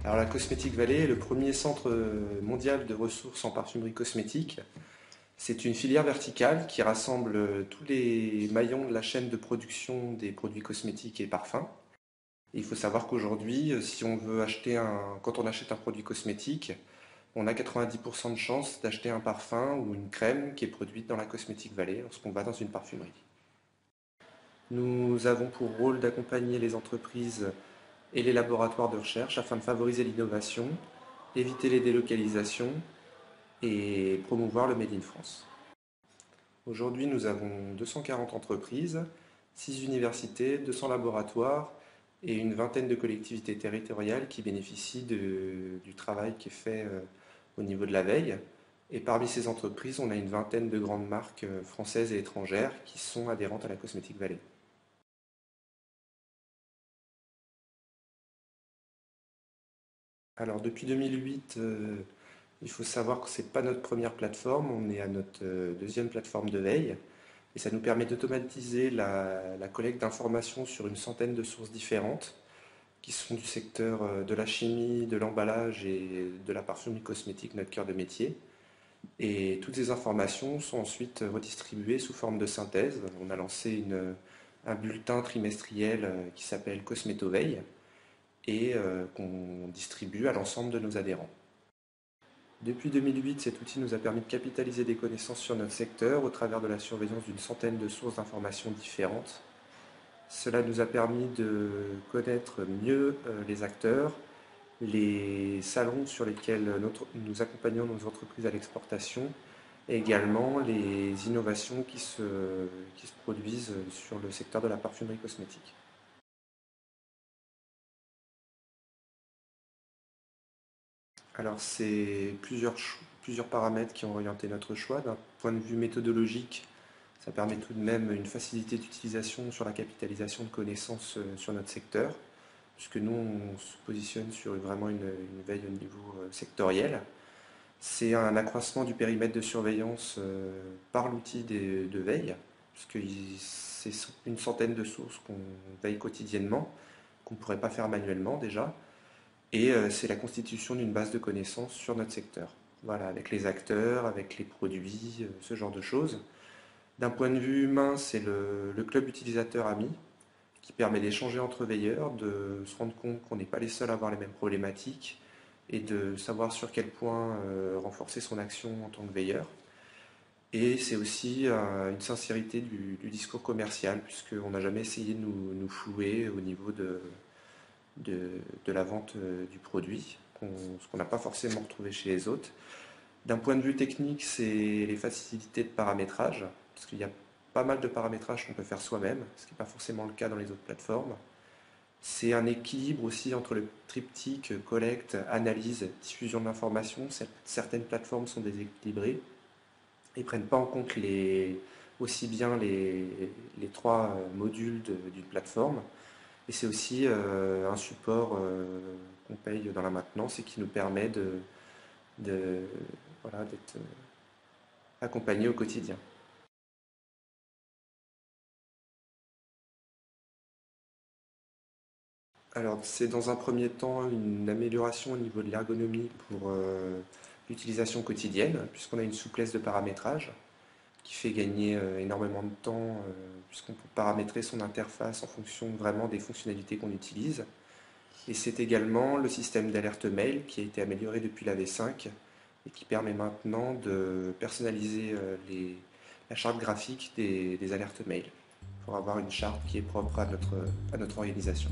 Alors la Cosmetic Valley est le premier centre mondial de ressources en parfumerie cosmétique. C'est une filière verticale qui rassemble tous les maillons de la chaîne de production des produits cosmétiques et parfums. Et il faut savoir qu'aujourd'hui, si on veut quand on achète un produit cosmétique, on a 90% de chances d'acheter un parfum ou une crème qui est produite dans la Cosmetic Valley lorsqu'on va dans une parfumerie. Nous avons pour rôle d'accompagner les entreprises et les laboratoires de recherche afin de favoriser l'innovation, éviter les délocalisations et promouvoir le Made in France. Aujourd'hui, nous avons 240 entreprises, 6 universités, 200 laboratoires et une vingtaine de collectivités territoriales qui bénéficient du travail qui est fait au niveau de la veille. Et parmi ces entreprises, on a une vingtaine de grandes marques françaises et étrangères qui sont adhérentes à la Cosmetic Valley. Alors depuis 2008, il faut savoir que ce n'est pas notre première plateforme, on est à notre deuxième plateforme de veille. Et ça nous permet d'automatiser la collecte d'informations sur une centaine de sources différentes qui sont du secteur de la chimie, de l'emballage et de la parfumerie cosmétique, notre cœur de métier. Et toutes ces informations sont ensuite redistribuées sous forme de synthèse. On a lancé un bulletin trimestriel qui s'appelle Cosmétoveille et qu'on distribue à l'ensemble de nos adhérents. Depuis 2008, cet outil nous a permis de capitaliser des connaissances sur notre secteur au travers de la surveillance d'une centaine de sources d'informations différentes. Cela nous a permis de connaître mieux les acteurs, les salons sur lesquels nous accompagnons nos entreprises à l'exportation et également les innovations qui se produisent sur le secteur de la parfumerie cosmétique. Alors, c'est plusieurs paramètres qui ont orienté notre choix. D'un point de vue méthodologique, ça permet tout de même une facilité d'utilisation sur la capitalisation de connaissances sur notre secteur, puisque nous, on se positionne sur vraiment une veille au niveau sectoriel. C'est un accroissement du périmètre de surveillance par l'outil de veille, puisque c'est une centaine de sources qu'on veille quotidiennement, qu'on ne pourrait pas faire manuellement déjà. Et c'est la constitution d'une base de connaissances sur notre secteur. Voilà, avec les acteurs, avec les produits, ce genre de choses. D'un point de vue humain, c'est le club utilisateur ami qui permet d'échanger entre veilleurs, de se rendre compte qu'on n'est pas les seuls à avoir les mêmes problématiques et de savoir sur quel point renforcer son action en tant que veilleur. Et c'est aussi une sincérité du discours commercial, puisqu'on n'a jamais essayé de nous flouer au niveau de la vente du produit, ce qu'on n'a pas forcément retrouvé chez les autres. D'un point de vue technique, c'est les facilités de paramétrage, parce qu'il y a pas mal de paramétrages qu'on peut faire soi-même, ce qui n'est pas forcément le cas dans les autres plateformes. C'est un équilibre aussi entre le triptyque collecte, analyse, diffusion de l'information. Certaines plateformes sont déséquilibrées et ne prennent pas en compte aussi bien les trois modules d'une plateforme. Et c'est aussi un support qu'on paye dans la maintenance et qui nous permet de, voilà, d'être accompagnés au quotidien. Alors, c'est dans un premier temps une amélioration au niveau de l'ergonomie pour l'utilisation quotidienne, puisqu'on a une souplesse de paramétrage qui fait gagner énormément de temps, puisqu'on peut paramétrer son interface en fonction vraiment des fonctionnalités qu'on utilise. Et c'est également le système d'alerte mail qui a été amélioré depuis la V5 et qui permet maintenant de personnaliser la charte graphique des alertes mail pour avoir une charte qui est propre à notre organisation.